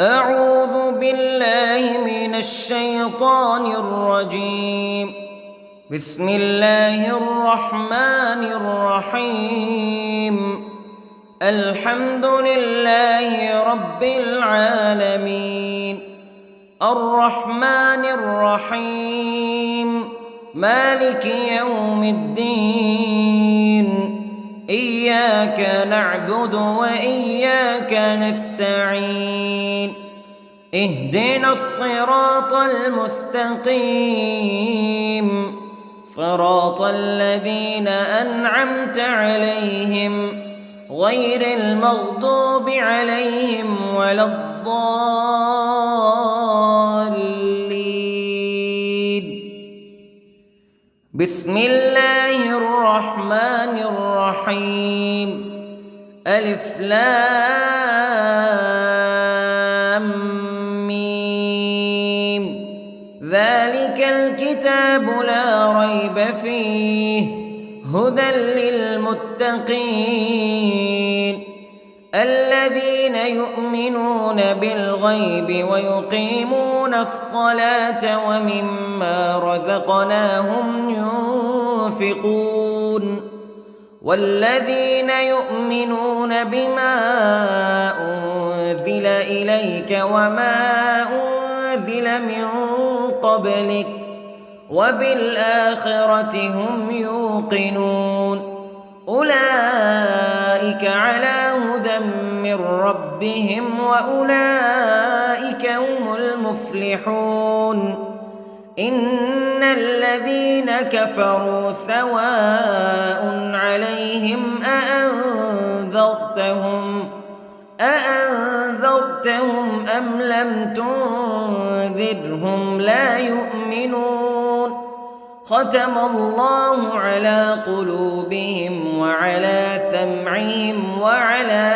أعوذ بالله من الشيطان الرجيم. بسم الله الرحمن الرحيم. الحمد لله رب العالمين، الرحمن الرحيم، مالك يوم الدين. إياك نعبد وإياك نستعين. اهدنا الصراط المستقيم، صراط الذين أنعمت عليهم غير المغضوب عليهم ولا الضالين. بسم الله الرحمن الرحيم. ألف لام ميم. ذلك الكتاب لا ريب فيه هدى للمتقين الذين يؤمنون بالغيب ويقيمون الصلاة ومما رزقناهم ينفقون والذين يؤمنون بما أنزل إليك وما أنزل من قبلك وبالآخرة هم يوقنون. أولئك على هدى من ربهم وأولئك هم المفلحون. إن الذين كفروا سواء عليهم أأنذرتهم أم لم تنذرهم لا يؤمنون. ختم الله على قلوبهم وعلى سمعهم وعلى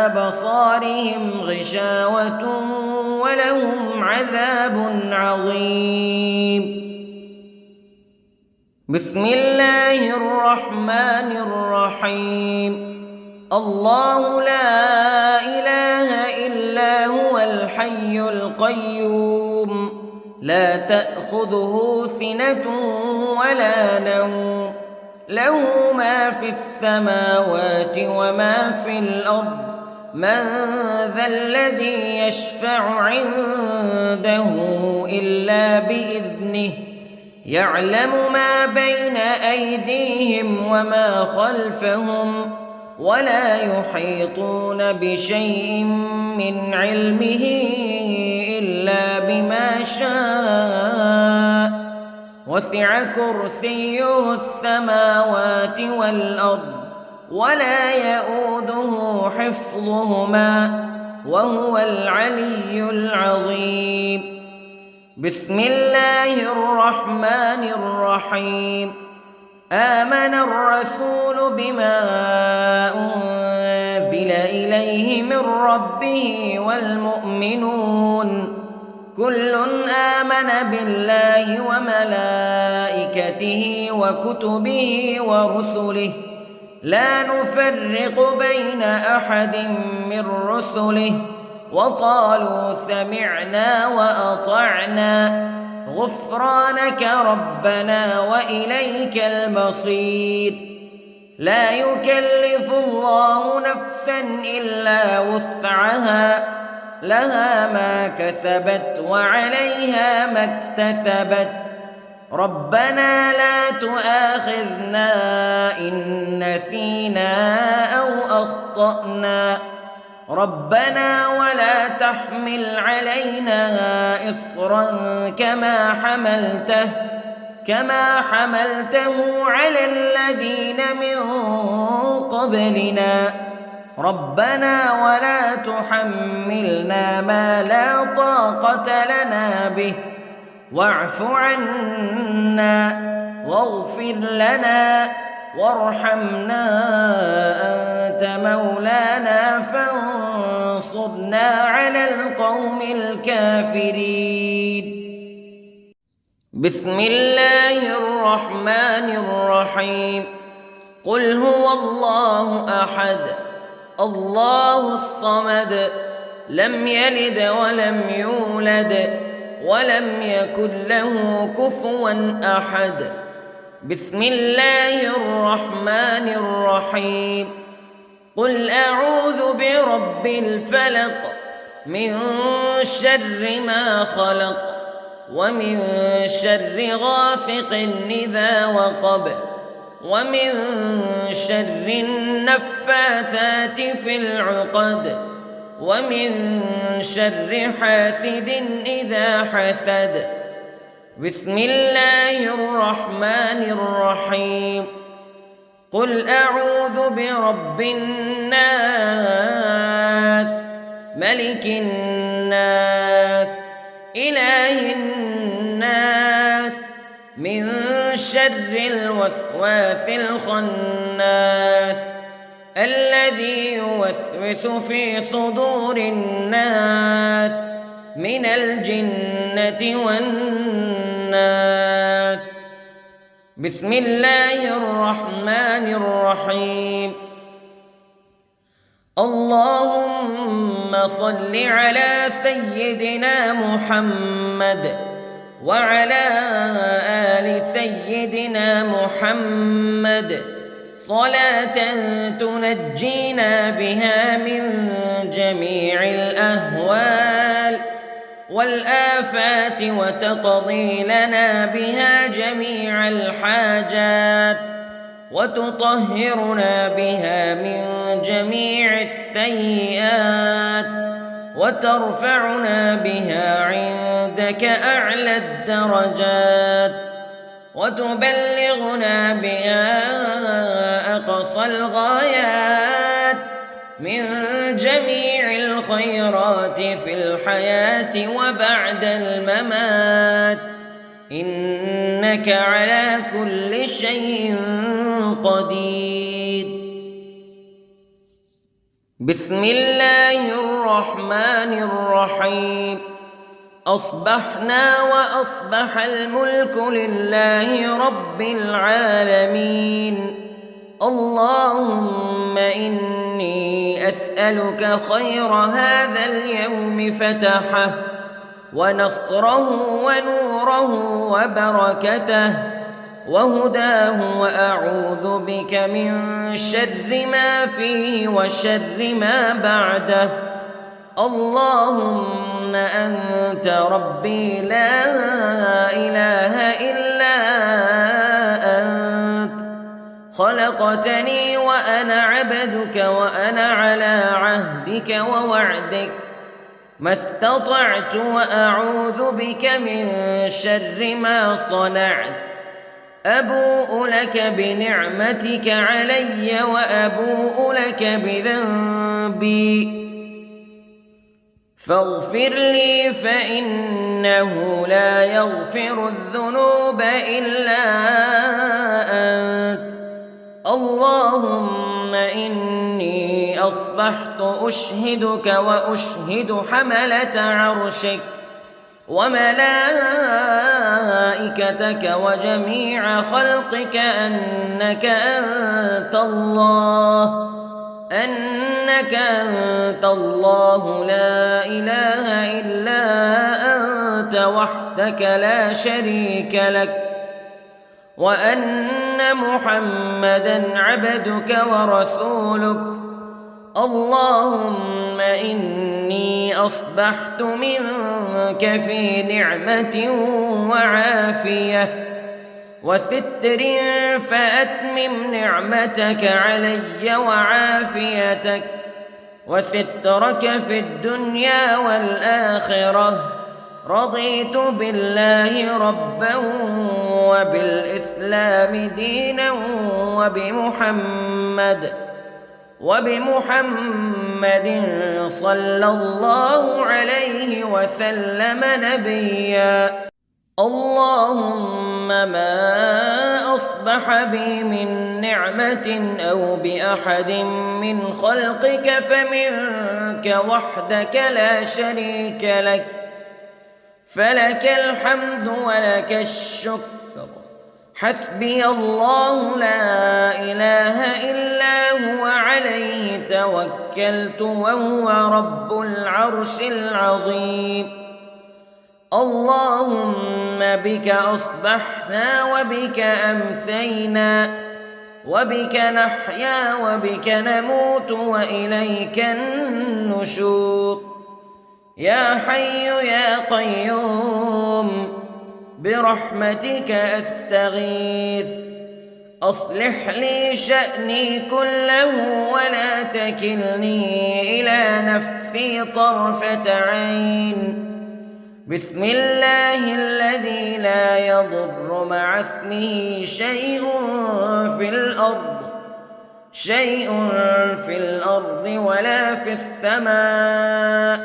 أبصارهم غشاوة ولهم عذاب عظيم. بسم الله الرحمن الرحيم. الله لا إله إلا هو الحي القيوم لا تأخذه سنة ولا نوم له ما في السماوات وما في الأرض. من ذا الذي يشفع عنده إلا بإذنه يعلم ما بين أيديهم وما خلفهم ولا يحيطون بشيء من علمه إلا بما شاء. وسع كرسيه السماوات والأرض ولا يؤوده حفظهما وهو العلي العظيم. بسم الله الرحمن الرحيم. آمن الرسول بما أنزل إليه من ربه والمؤمنون كل آمن بالله وملائكته وكتبه ورسله لا نفرق بين أحد من رسله وقالوا سمعنا وأطعنا غفرانك ربنا وإليك المصير. لا يكلف الله نفسا إلا وسعها لها ما كسبت وعليها ما اكتسبت. ربنا لا تؤاخذنا إن نسينا أو أخطأنا ربنا ولا تحمل علينا إصرا كما حملته على الذين من قبلنا ربنا ولا تحملنا ما لا طاقة لنا به واعف عنا واغفر لنا وارحمنا أنت مولانا فانصرنا على القوم الكافرين. بسم الله الرحمن الرحيم. قل هو الله أحد الله الصمد لم يلد ولم يولد ولم يكن له كفوا أحد. بسم الله الرحمن الرحيم. قل أعوذ برب الفلق من شر ما خلق ومن شر غاسق إذا وقب ومن شر النفاثات في العقد ومن شر حاسد إذا حسد. بسم الله الرحمن الرحيم. قل أعوذ برب الناس ملك الناس إله الناس من شر الوسواس الخناس الذي يوسوس في صدور الناس من الجنة والناس. بسم الله الرحمن الرحيم. اللهم صل على سيدنا محمد وعلى آل سيدنا محمد صلاة تنجينا بها من جميع الأهوال والآفات وتقضي لنا بها جميع الحاجات وتطهرنا بها من جميع السيئات وترفعنا بها عندك أعلى الدرجات وتبلغنا بها أقصى الغايات من جميع الخيرات في الحياة وبعد الممات إنك على كل شيء قدير. بسم الله الرحمن الرحيم. أصبحنا وأصبح الملك لله رب العالمين. اللهم إني أسألك خير هذا اليوم فتحه ونصره ونوره وبركته وهداه وأعوذ بك من شر ما فيه وشر ما بعده. اللهم أنت ربي لا إله إلا أنت خلقتني وأنا عبدك وأنا على عهدك ووعدك ما استطعت وأعوذ بك من شر ما صنعت. أبوء لك بنعمتك علي وأبوء لك بذنبي فاغفر لي فإنه لا يغفر الذنوب إلا أنت. اللهم إني أصبحت أشهدك وأشهد حملة عرشك وملائكتك وجميع خلقك أنك أنت الله لا إله إلا أنت وحدك لا شريك لك وأن محمدًا عبدك ورسولك. اللهم إني أصبحت منك في نعمة وعافية وستر فأتمم نعمتك علي وعافيتك وسترك في الدنيا والآخرة. رضيت بالله ربا وبالإسلام دينا وبمحمد صلى الله عليه وسلم نبيا. اللهم ما أصبح بي من نعمة أو بأحد من خلقك فمنك وحدك لا شريك لك فلك الحمد ولك الشكر حسبي الله لا إله إلا هو عليه توكلت وهو رب العرش العظيم. اللهم بك أصبحنا وبك أمسينا وبك نحيا وبك نموت وإليك النشور. يا حي يا قيوم برحمتك أستغيث، أصلح لي شأني كله ولا تكلني إلى نفسي طرفة عين. بسم الله الذي لا يضر مع اسمه شيء في الأرض ولا في السماء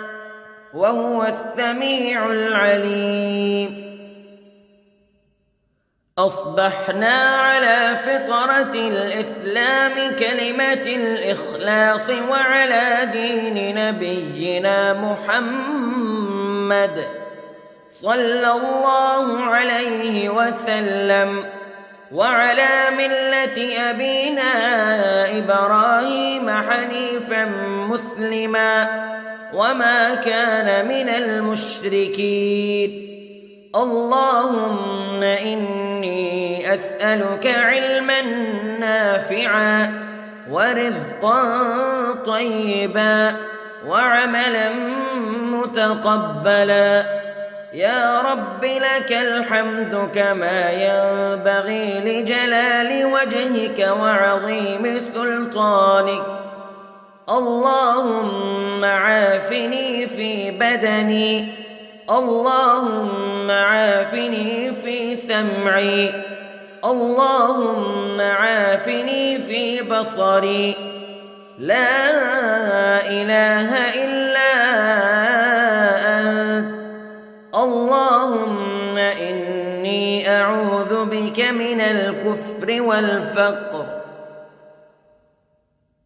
وهو السميع العليم. أصبحنا على فطرة الإسلام كلمة الإخلاص وعلى دين نبينا محمد صلى الله عليه وسلم وعلى ملة أبينا إبراهيم حنيفا مسلما وما كان من المشركين. اللهم إني أسألك علما نافعا ورزقا طيبا وعملا متقبلا. يا رب لك الحمد كما ينبغي لجلال وجهك وعظيم سلطانك. اللهم عافني في بدني، اللهم عافني في سمعي، اللهم عافني في بصري. لا إله إلا أنت. اللهم إني أعوذ بك من الكفر والفقر.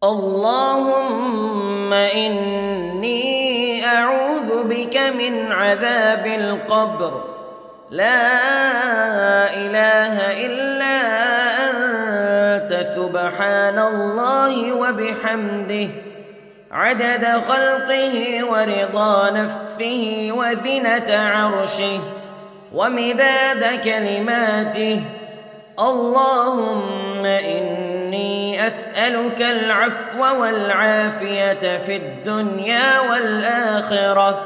اللهم إني أعوذ بك من عذاب القبر. لا إله إلا أنت سبحان الله وبحمده عدد خلقه ورضا نفسه وزنة عرشه ومداد كلماته. اللهم إني أسألك العفو والعافية في الدنيا والآخرة.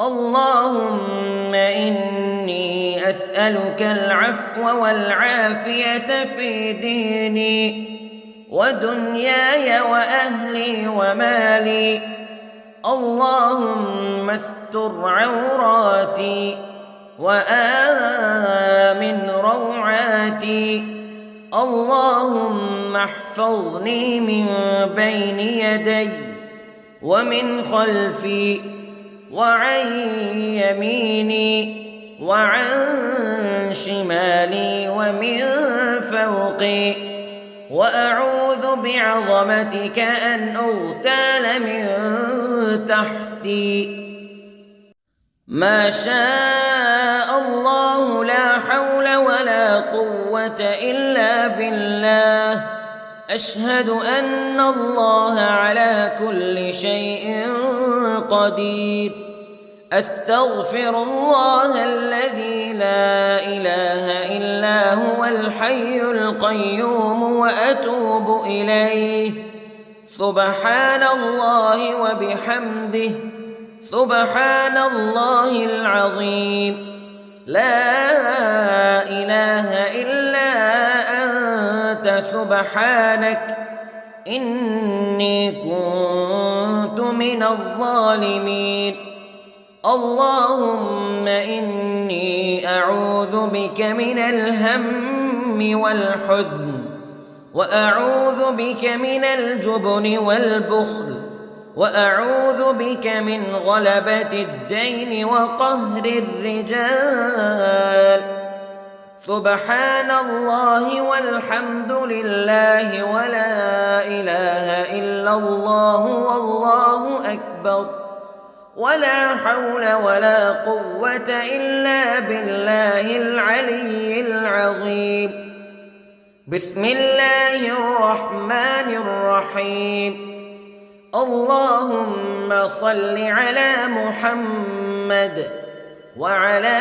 اللهم إني أسألك العفو والعافية في ديني ودنياي وأهلي ومالي. اللهم استر عوراتي وآمن روعاتي. اللهم احفظني من بين يدي ومن خلفي وعن يميني وعن شمالي ومن فوقي، وأعوذ بعظمتك أن أغتال من تحتي. ما شاء الله لا حول ولا قوة إلا بالله. أشهد أن الله على كل شيء قدير. أستغفر الله الذي لا إله إلا هو الحي القيوم وأتوب إليه. سبحان الله وبحمده سبحان الله العظيم. لا إله إلا أنت سبحانك إني كنت من الظالمين. اللهم إني أعوذ بك من الهم والحزن، وأعوذ بك من الجبن والبخل، وأعوذ بك من غلبة الدين وقهر الرجال. سبحان الله والحمد لله ولا إله إلا الله والله أكبر. ولا حول ولا قوة إلا بالله العلي العظيم. بسم الله الرحمن الرحيم. اللهم صل على محمد وعلى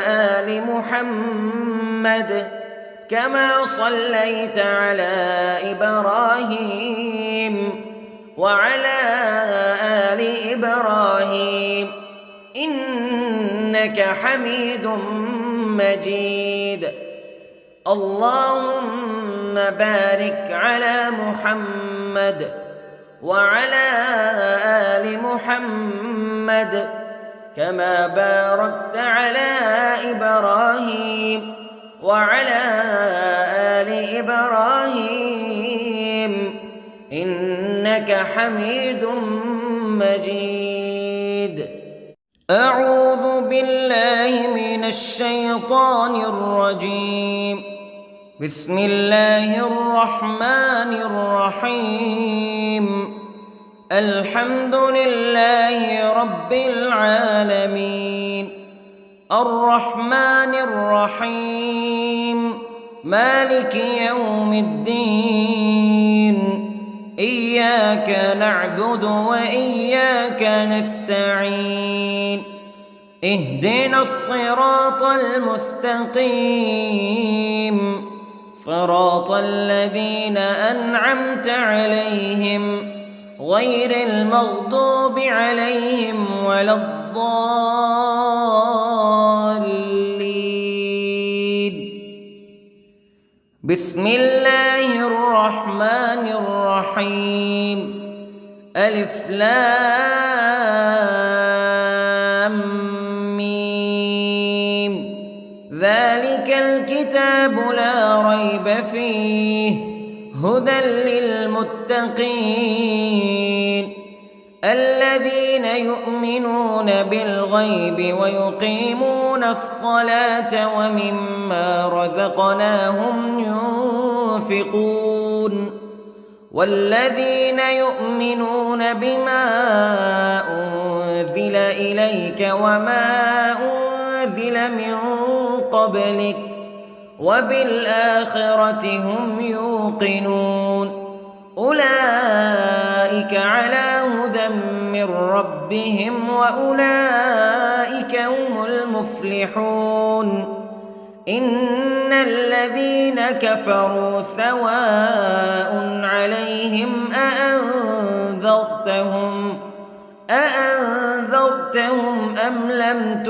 آل محمد كما صليت على إبراهيم وعلى آل إبراهيم إنك حميد مجيد. اللهم بارك على محمد وعلى آل محمد كما باركت على إبراهيم وعلى آل إبراهيم إنك حميد مجيد. أعوذ بالله من الشيطان الرجيم. بسم الله الرحمن الرحيم. الحمد لله رب العالمين الرحمن الرحيم مالك يوم الدين إياك نعبد وإياك نستعين اهدنا الصراط المستقيم صراط الذين أنعمت عليهم غير المغضوب عليهم ولا الضالين. بسم الله الرحمن الرحيم. ألف لام ميم ذلك الكتاب لا ريب فيه هدى للمتقين الذين يؤمنون بالغيب ويقيمون الصلاة ومما رزقناهم ينفقون والذين يؤمنون بما أنزل إليك وما أنزل من قبلك وبالآخرة هم يوقنون أولئك على هدى من ربهم وأولئك هم المفلحون. إن الذين كفروا سواء عليهم أأنذرتهم أم لم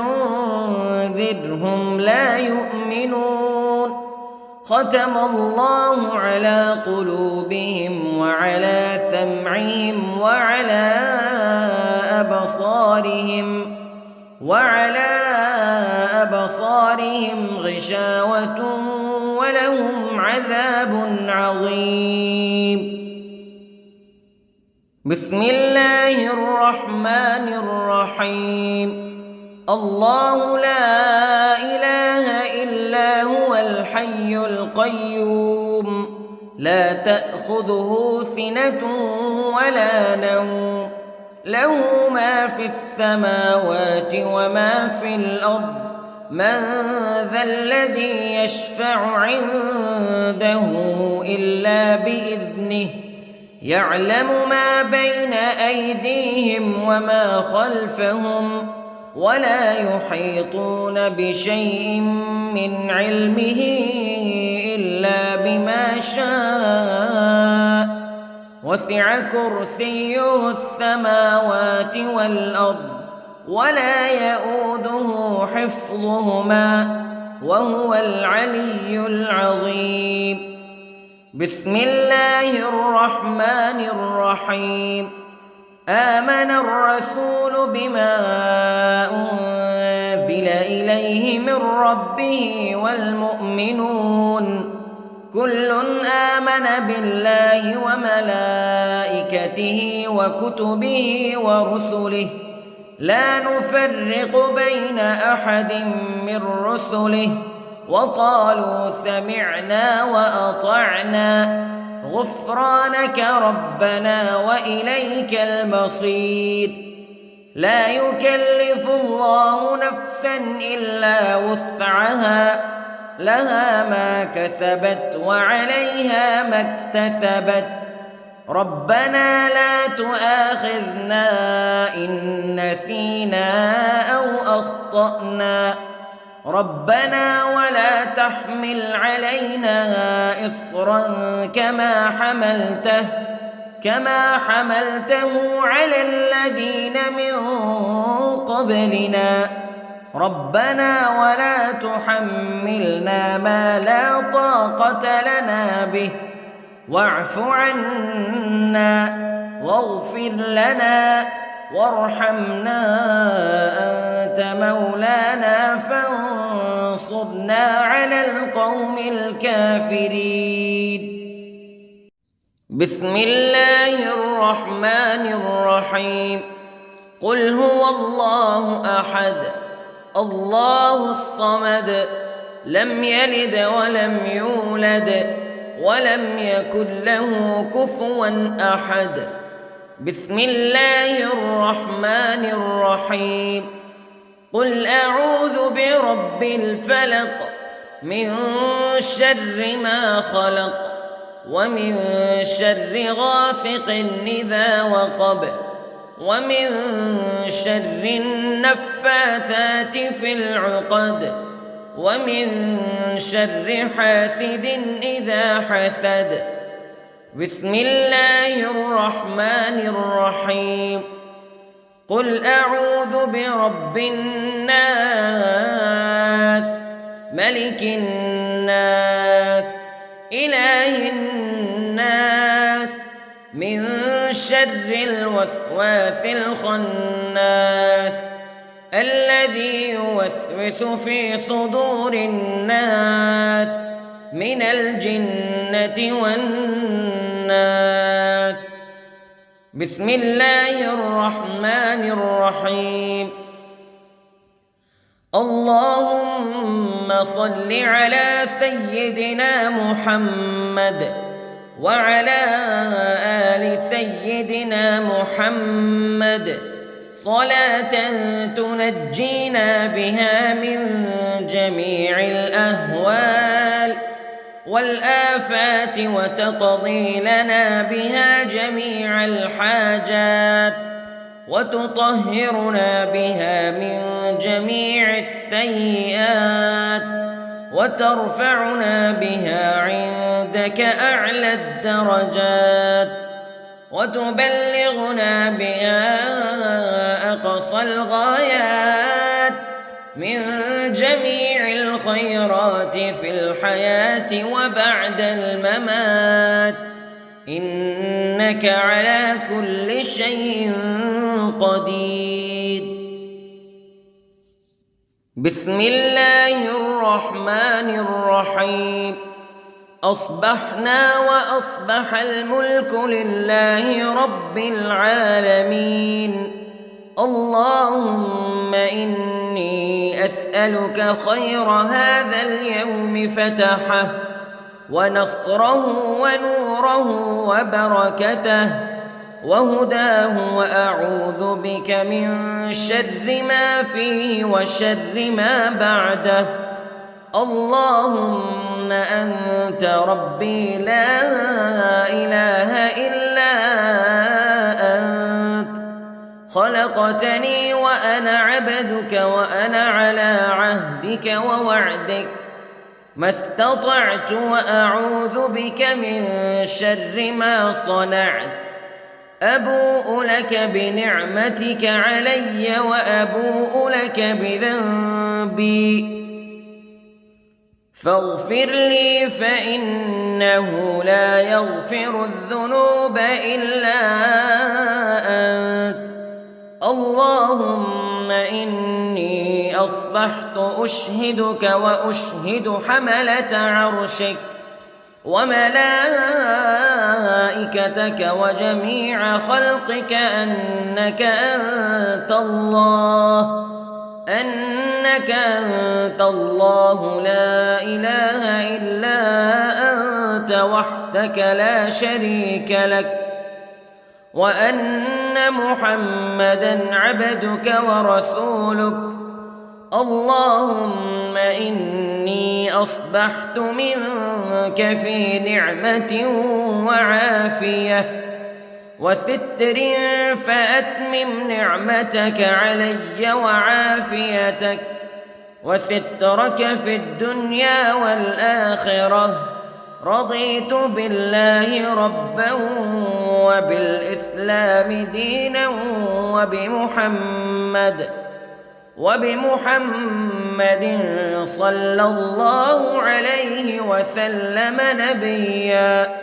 تنذرهم لا يؤمنون. ختم الله على قلوبهم وعلى سمعهم وعلى أبصارهم غشاوة ولهم عذاب عظيم. بسم الله الرحمن الرحيم. الله لا إله إلا هو الحي القيوم لا تأخذه سنة ولا نوم له ما في السماوات وما في الأرض من ذا الذي يشفع عنده إلا بإذنه يعلم ما بين أيديهم وما خلفهم ولا يحيطون بشيء من علمه إلا بما شاء وسع كرسيه السماوات والأرض ولا يؤوده حفظهما وهو العلي العظيم. بسم الله الرحمن الرحيم. آمن الرسول بما أنزل إليه من ربه والمؤمنون كل آمن بالله وملائكته وكتبه ورسله لا نفرق بين أحد من رسله وقالوا سمعنا وأطعنا غفرانك ربنا وإليك المصير. لا يكلف الله نفسا إلا وسعها لها ما كسبت وعليها ما اكتسبت ربنا لا تؤاخذنا إن نسينا أو أخطأنا ربنا ولا تحمل علينا إصرا كما حملته على الذين من قبلنا ربنا ولا تحملنا ما لا طاقة لنا به واعف عنا واغفر لنا وارحمنا أنت مولانا فانصرنا على القوم الكافرين. بسم الله الرحمن الرحيم. قل هو الله أحد الله الصمد لم يلد ولم يولد ولم يكن له كفوا أحد. بسم الله الرحمن الرحيم. قل أعوذ برب الفلق من شر ما خلق ومن شر غاسق إذا وقب ومن شر النفاثات في العقد ومن شر حاسد إذا حسد. بسم الله الرحمن الرحيم. قل أعوذ برب الناس ملك الناس إله الناس من شر الوسواس الخناس الذي يوسوس في صدور الناس من الجنة والناس. بسم الله الرحمن الرحيم. اللهم صل على سيدنا محمد وعلى آل سيدنا محمد صلاة تنجينا بها من جميع الأهوال والآفات وتقضي لنا بها جميع الحاجات وتطهرنا بها من جميع السيئات وترفعنا بها عندك أعلى الدرجات وتبلغنا بها أقصى الغايات من جميع الخيرات في الحياة وبعد الممات إنك على كل شيء قدير. بسم الله الرحمن الرحيم. أصبحنا وأصبح الملك لله رب العالمين. اللهم إني أسألك خير هذا اليوم فتحه ونصره ونوره وبركته وهداه وأعوذ بك من شر ما فيه وشر ما بعده. اللهم أنت ربي لا إله إلا أنت خلقتني وأنا عبدك وأنا على عهدك ووعدك ما استطعت وأعوذ بك من شر ما صنعت. أبوء لك بنعمتك علي وأبوء لك بذنبي فاغفر لي فإنه لا يغفر الذنوب إلا أنت. اللهم إني أصبحت أشهدك وأشهد حملة عرشك وملائكتك وجميع خلقك أنك أنت الله لا إله إلا أنت وحدك لا شريك لك وأن أن محمدًا عبدك ورسولك. اللهم إني أصبحت منك في نعمة وعافية وستر، فأتمم نعمتك علي وعافيتك وسترك في الدنيا والآخرة. رضيت بالله ربا وبالإسلام دينا وبمحمد صلى الله عليه وسلم نبيا.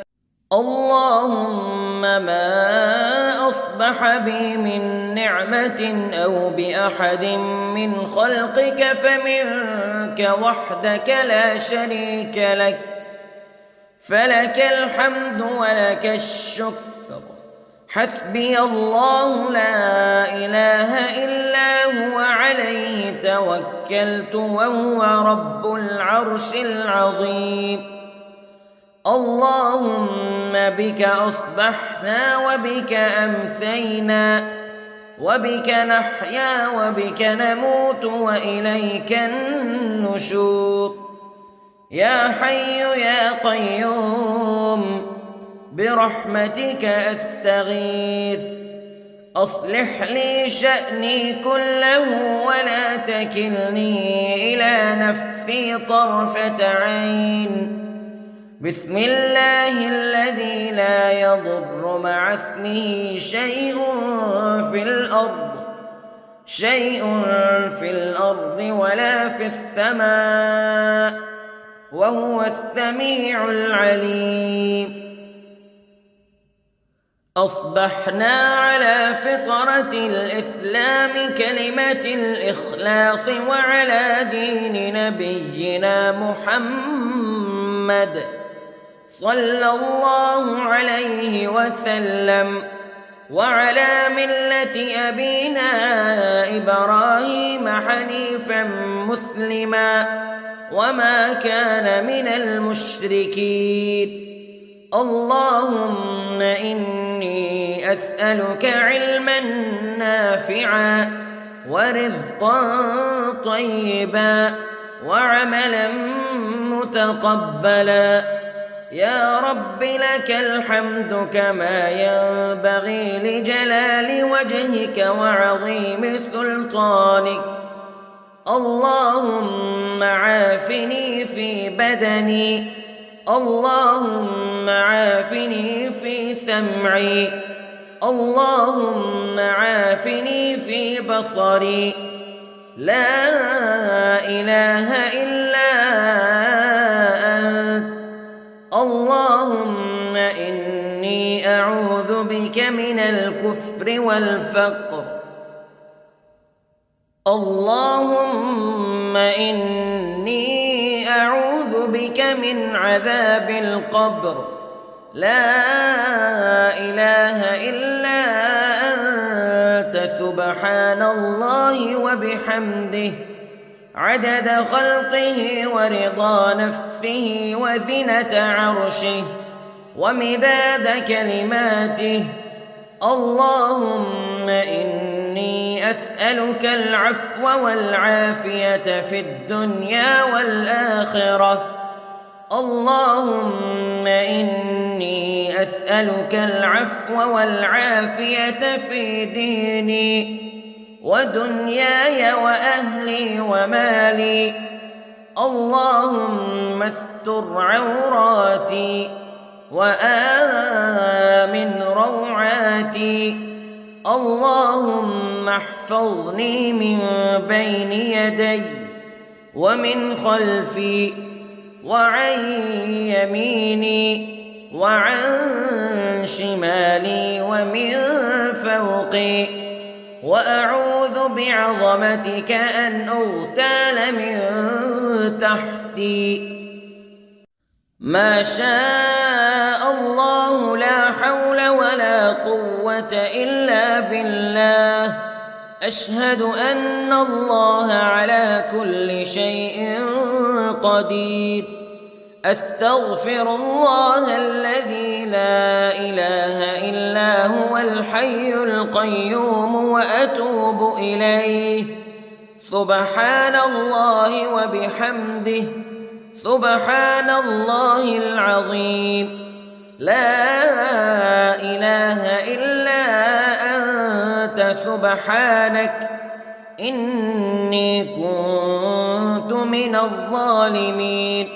اللهم ما أصبح بي من نعمة أو بأحد من خلقك فمنك وحدك لا شريك لك، فلك الحمد ولك الشكر. حسبي الله لا إله إلا هو عليه توكلت وهو رب العرش العظيم. اللهم بك أصبحنا وبك أمسينا وبك نحيا وبك نموت وإليك النشور. يا حي يا قيوم برحمتك أستغيث، أصلح لي شأني كله ولا تكلني إلى نفسي طرفة عين. بسم الله الذي لا يضر مع اسمه شيء في الأرض ولا في السماء، وهو السميع العليم. أصبحنا على فطرة الإسلام كلمة الإخلاص وعلى دين نبينا محمد صلى الله عليه وسلم، وعلى ملة أبينا إبراهيم حنيفا مسلما وما كان من المشركين. اللهم إني أسألك علما نافعا ورزقا طيبا وعملا متقبلا. يا رب لك الحمد كما ينبغي لجلال وجهك وعظيم سلطانك. اللهم عافني في بدني، اللهم عافني في سمعي، اللهم عافني في بصري. لا إله إلا أنت. اللهم إني أعوذ بك من الكفر والفقر. اللهم إني أعوذ بك من عذاب القبر. لا إله إلا أنت سبحان الله وبحمده عدد خلقه ورضا نفسه وزنة عرشه ومداد كلماته. اللهم إني أسألك العفو والعافية في الدنيا والآخرة. اللهم إني أسألك العفو والعافية في ديني ودنياي وأهلي ومالي. اللهم استر عوراتي وآمن روعاتي. اللهم احفظني من بين يدي ومن خلفي وعن يميني وعن شمالي ومن فوقي، وأعوذ بعظمتك أن أغتال من تحتي. ما شاء الله لا حول ولا قوة إلا بالله. أشهد أن الله على كل شيء قدير. أستغفر الله الذي لا إله إلا هو الحي القيوم وأتوب إليه. سبحان الله وبحمده، سبحان الله العظيم. لا إله إلا أنت سبحانك إني كنت من الظالمين.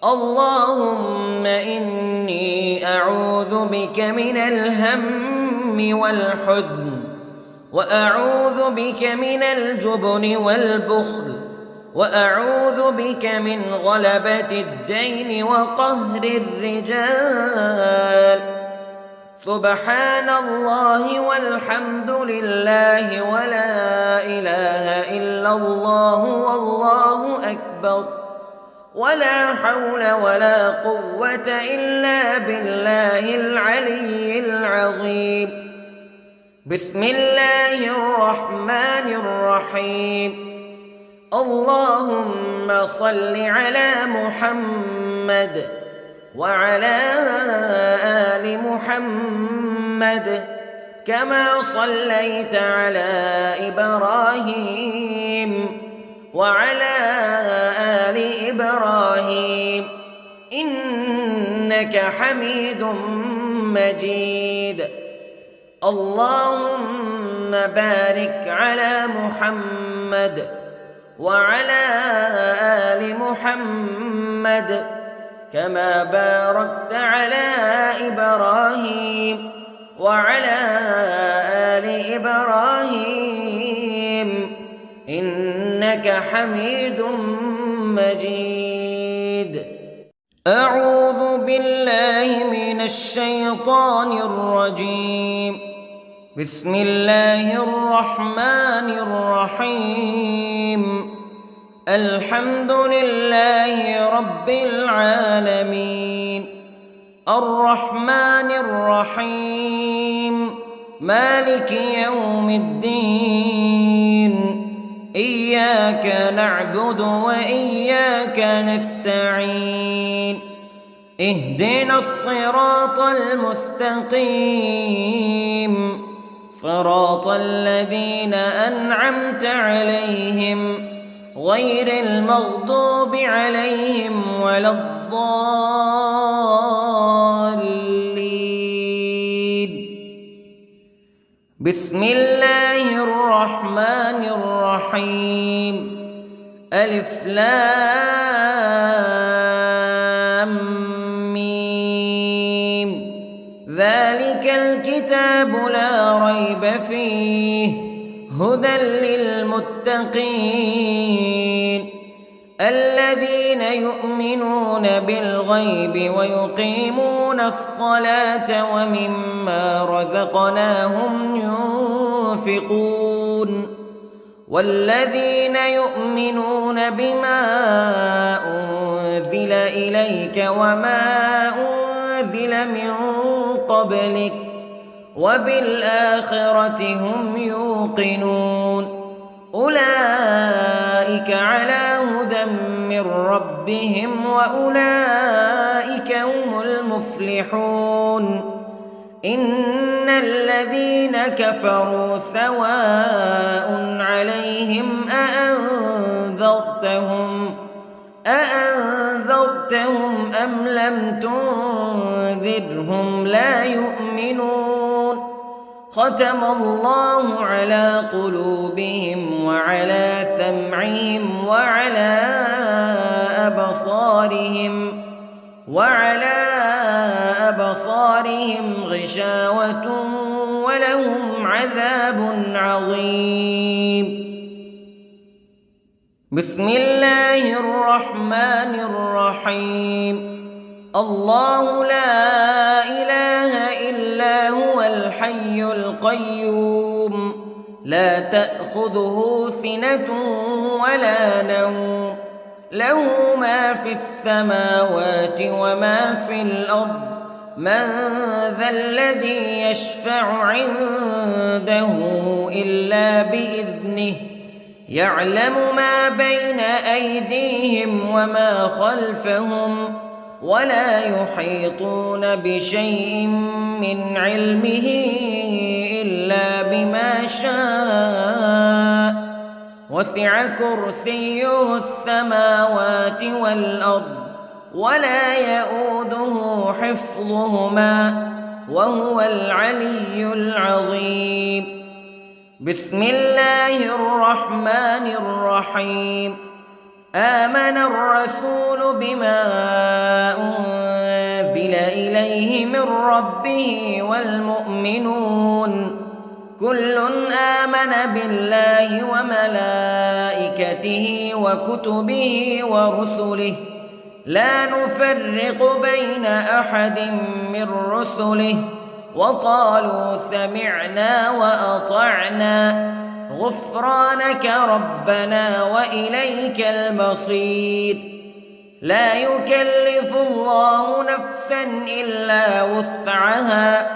اللهم إني أعوذ بك من الهم والحزن، وأعوذ بك من الجبن والبخل، وأعوذ بك من غلبة الدين وقهر الرجال. سبحان الله والحمد لله ولا إله إلا الله والله أكبر، ولا حول ولا قوة إلا بالله العلي العظيم. بسم الله الرحمن الرحيم. اللهم صل على محمد وعلى آل محمد كما صليت على إبراهيم وعلى آل إبراهيم إنك حميد مجيد. اللهم بارك على محمد وعلى آل محمد كما باركت على إبراهيم وعلى آل إبراهيم إنك حميد مجيد. أعوذ بالله من الشيطان الرجيم. بسم الله الرحمن الرحيم. الحمد لله رب العالمين، الرحمن الرحيم، مالك يوم الدين. إياك نعبد وإياك نستعين. اهدنا الصراط المستقيم، صراط الذين أنعمت عليهم غير المغضوب عليهم ولا الضالين. بسم الله الرحمن الرحيم. ألف لام ميم. ذلك الكتاب لا ريب فيه هدى للمتقين الذين يؤمنون بالغيب ويقيمون الصلاة ومما رزقناهم ينفقون والذين يؤمنون بما أنزل إليك وما أنزل من قبلك وبالآخرة هم يوقنون أولئك على هدى من ربهم وأولئك هم المفلحون. إن الذين كفروا سواء عليهم أأنذرتهم أم لم تنذرهم لا يؤمنون. ختم الله على قلوبهم وعلى سمعهم وعلى أبصارهم غشاوة ولهم عذاب عظيم. بسم الله الرحمن الرحيم. الله لا إله إلا هو الحي القيوم لا تأخذه سنة ولا نوم له ما في السماوات وما في الأرض من ذا الذي يشفع عنده إلا بإذنه يعلم ما بين أيديهم وما خلفهم ولا يحيطون بشيء من علمه إلا بما شاء وسع كرسيه السماوات والأرض ولا يؤوده حفظهما وهو العلي العظيم بسم الله الرحمن الرحيم آمن الرسول بما أنزل إليه من ربه والمؤمنون كل آمن بالله وملائكته وكتبه ورسله لا نفرق بين أحد من رسله وقالوا سمعنا وأطعنا غفرانك ربنا وإليك المصير لا يكلف الله نفسا إلا وسعها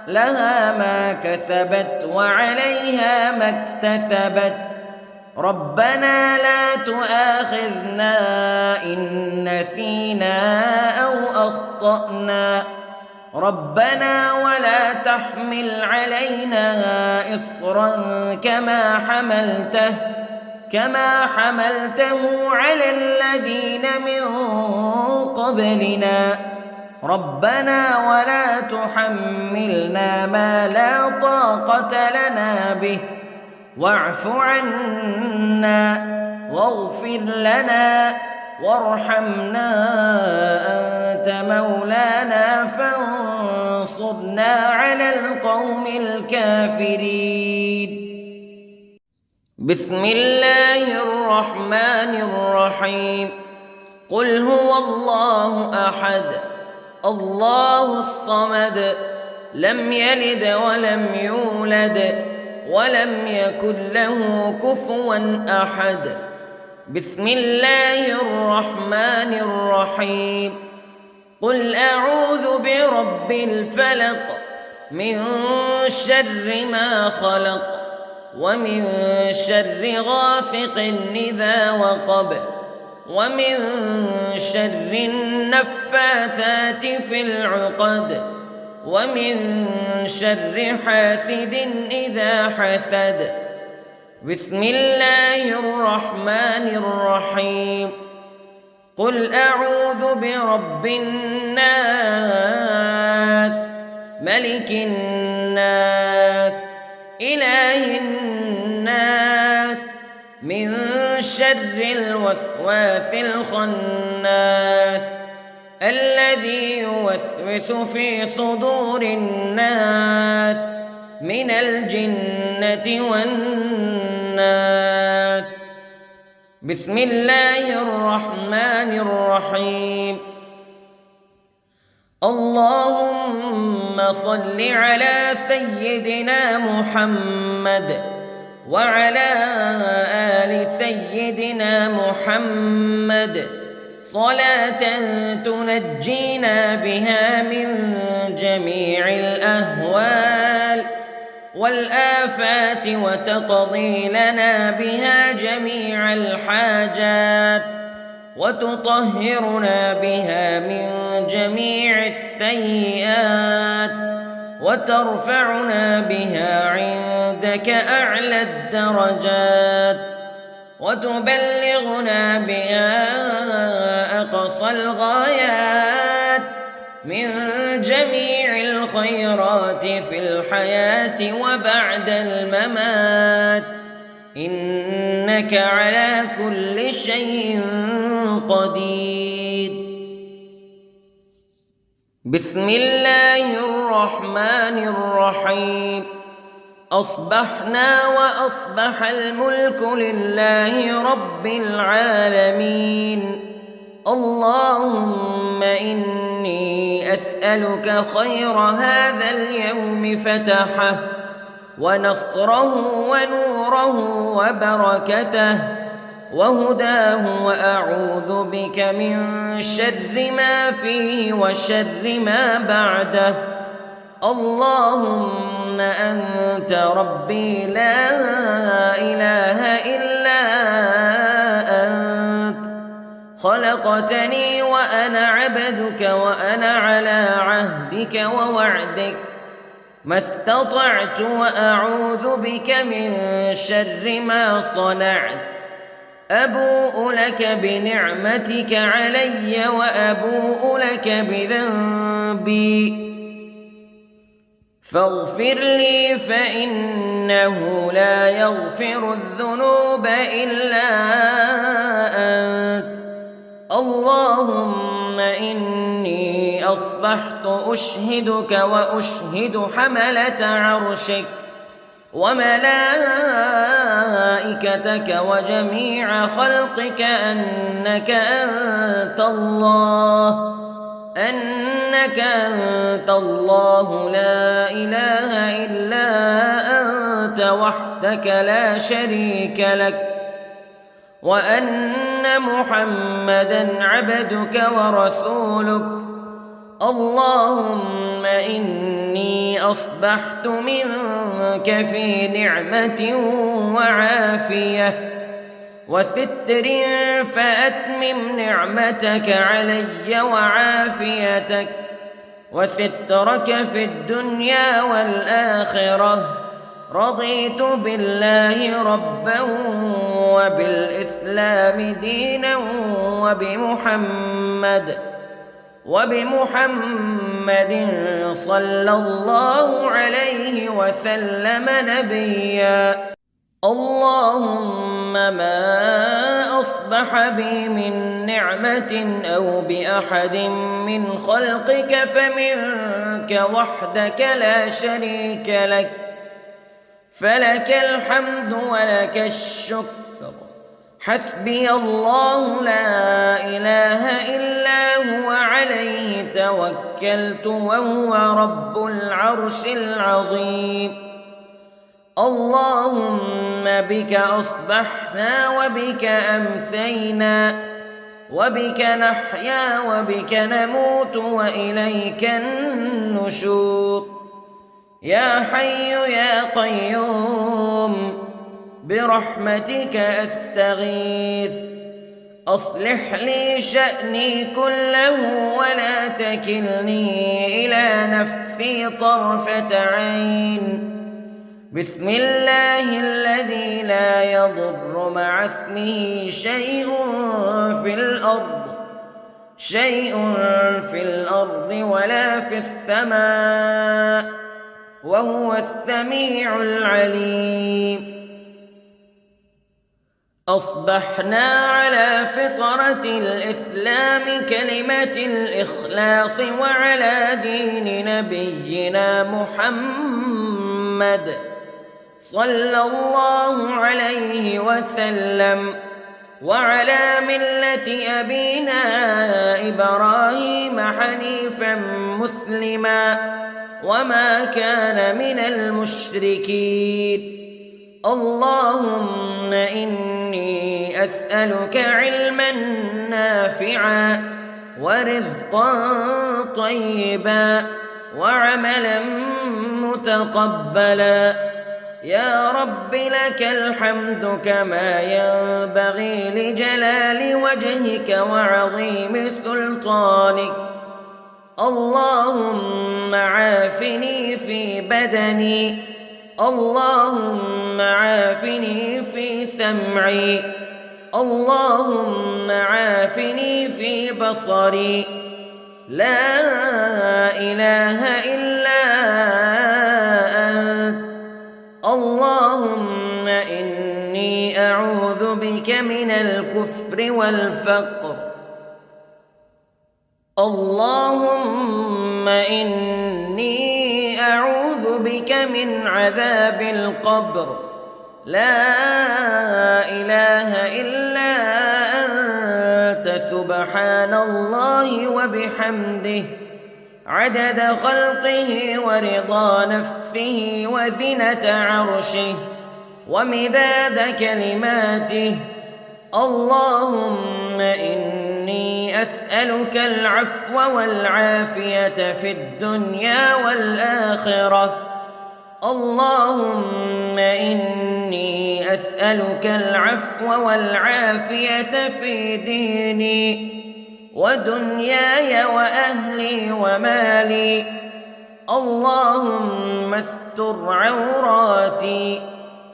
لها ما كسبت وعليها ما اكتسبت ربنا لا تؤاخذنا إن نسينا أو أخطأنا ربنا ولا تحمل علينا إصرا كما حملته على الذين من قبلنا ربنا ولا تحملنا ما لا طاقة لنا به واعف عنا واغفر لنا وارحمنا أنت مولانا فانصرنا على القوم الكافرين بسم الله الرحمن الرحيم قل هو الله أحد الله الصمد لم يلد ولم يولد ولم يكن له كفوا أحد بسم الله الرحمن الرحيم قل أعوذ برب الفلق من شر ما خلق ومن شر غاسق إذا وقب ومن شر النفاثات في العقد ومن شر حاسد إذا حسد بسم الله الرحمن الرحيم قل أعوذ برب الناس ملك الناس إله الناس من شر الوسواس الخناس الذي يوسوس في صدور الناس من الجنة والناس بسم الله الرحمن الرحيم اللهم صل على سيدنا محمد وعلى آل سيدنا محمد صلاة تنجينا بها من جميع الأهوال والآفات وتقضي لنا بها جميع الحاجات وتطهرنا بها من جميع السيئات وترفعنا بها عندك أعلى الدرجات وتبلغنا بها أقصى الغايات من جميع الخيرات في الحياة وبعد الممات إنك على كل شيء قدير بسم الله الرحمن الرحيم أصبحنا وأصبح الملك لله رب العالمين اللهم إني أسألك خير هذا اليوم فتحه ونصره ونوره وبركته وهداه وأعوذ بك من شر ما فيه وشر ما بعده اللهم أنت ربي لا إله إلا خلقتني وأنا عبدك وأنا على عهدك ووعدك ما استطعت وأعوذ بك من شر ما صنعت أبوء لك بنعمتك علي وأبوء لك بذنبي فاغفر لي فإنه لا يغفر الذنوب إلا أنت اللهم إني أصبحت أشهدك وأشهد حملة عرشك وملائكتك وجميع خلقك أنك أنت الله لا إله إلا أنت وحدك لا شريك لك وأن محمدًا عبدك ورسولك اللهم إني أصبحت منك في نعمة وعافية وستر فأتمم نعمتك علي وعافيتك وسترك في الدنيا والآخرة رضيت بالله ربا وبالإسلام دينا وبمحمد صلى الله عليه وسلم نبيا اللهم ما أصبح بي من نعمة أو بأحد من خلقك فمنك وحدك لا شريك لك فلك الحمد ولك الشكر حسبي الله لا إله إلا هو عليه توكلت وهو رب العرش العظيم اللهم بك أصبحنا وبك أمسينا وبك نحيا وبك نموت وإليك النشور يا حي يا قيوم برحمتك أستغيث أصلح لي شأني كله ولا تكلني إلى نفسي طرفة عين بسم الله الذي لا يضر مع اسمه شيء في الأرض ولا في السماء وهو السميع العليم أصبحنا على فطرة الإسلام كلمة الإخلاص وعلى دين نبينا محمد صلى الله عليه وسلم وعلى ملة أبينا إبراهيم حنيفا مسلما وما كان من المشركين اللهم إني أسألك علما نافعا ورزقا طيبا وعملا متقبلا يا رب لك الحمد كما ينبغي لجلال وجهك وعظيم سلطانك اللهم عافني في بدني اللهم عافني في سمعي اللهم عافني في بصري لا إله إلا أنت اللهم إني أعوذ بك من الكفر والفقر اللهم إني أعوذ بك من عذاب القبر لا إله إلا أنت سبحان الله وبحمده عدد خلقه ورضا نفسه وزنة عرشه ومداد كلماته اللهم إني أسألك العفو والعافية في الدنيا والآخرة اللهم إني أسألك العفو والعافية في ديني ودنياي وأهلي ومالي. اللهم استر عوراتي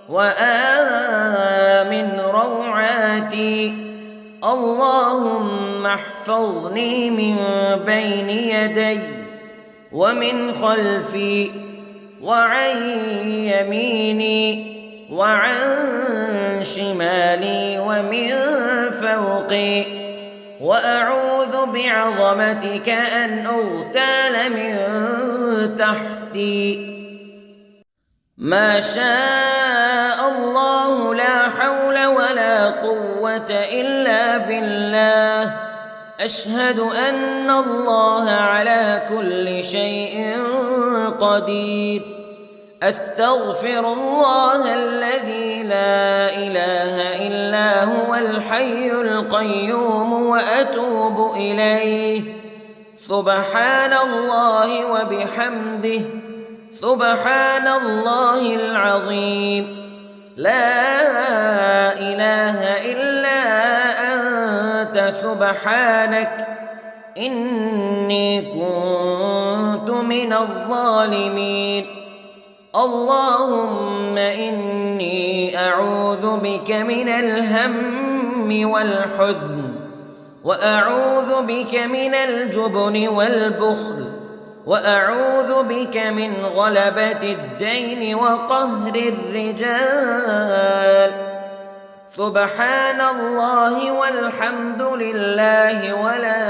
وآمن روعاتي. اللهم احفظني من بين يدي ومن خلفي وعن يميني وعن شمالي ومن فوقي، وأعوذ بعظمتك أن أغتال من تحتي. ما شاء الله لا حول ولا قوة إلا بالله. أشهد أن الله على كل شيء قدير. أستغفر الله الذي لا إله إلا هو الحي القيوم وأتوب إليه. سبحان الله وبحمده، سبحان الله العظيم. لا إله إلا أنت سبحانك إني كنت من الظالمين. اللهم إني أعوذ بك من الهم والحزن، وأعوذ بك من الجبن والبخل، وأعوذ بك من غلبة الدين وقهر الرجال. سبحان الله والحمد لله ولا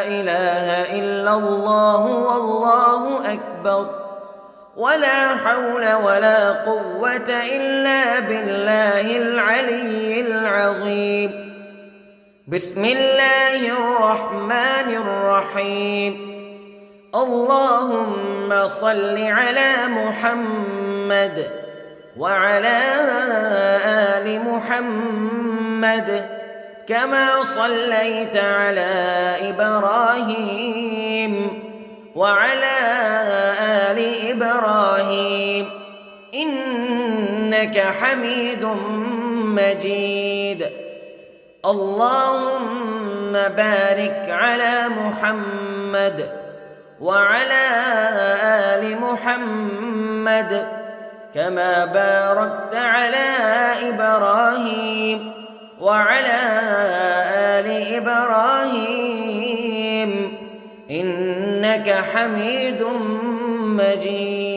إله إلا الله والله أكبر، ولا حول ولا قوة إلا بالله العلي العظيم. بسم الله الرحمن الرحيم. اللهم صل على محمد وعلى آل محمد كما صليت على إبراهيم وعلى آل إبراهيم إنك حميد مجيد. اللهم بارك على محمد وعلى آل محمد كما باركت على إبراهيم وعلى آل إبراهيم إنك حميد مجيد.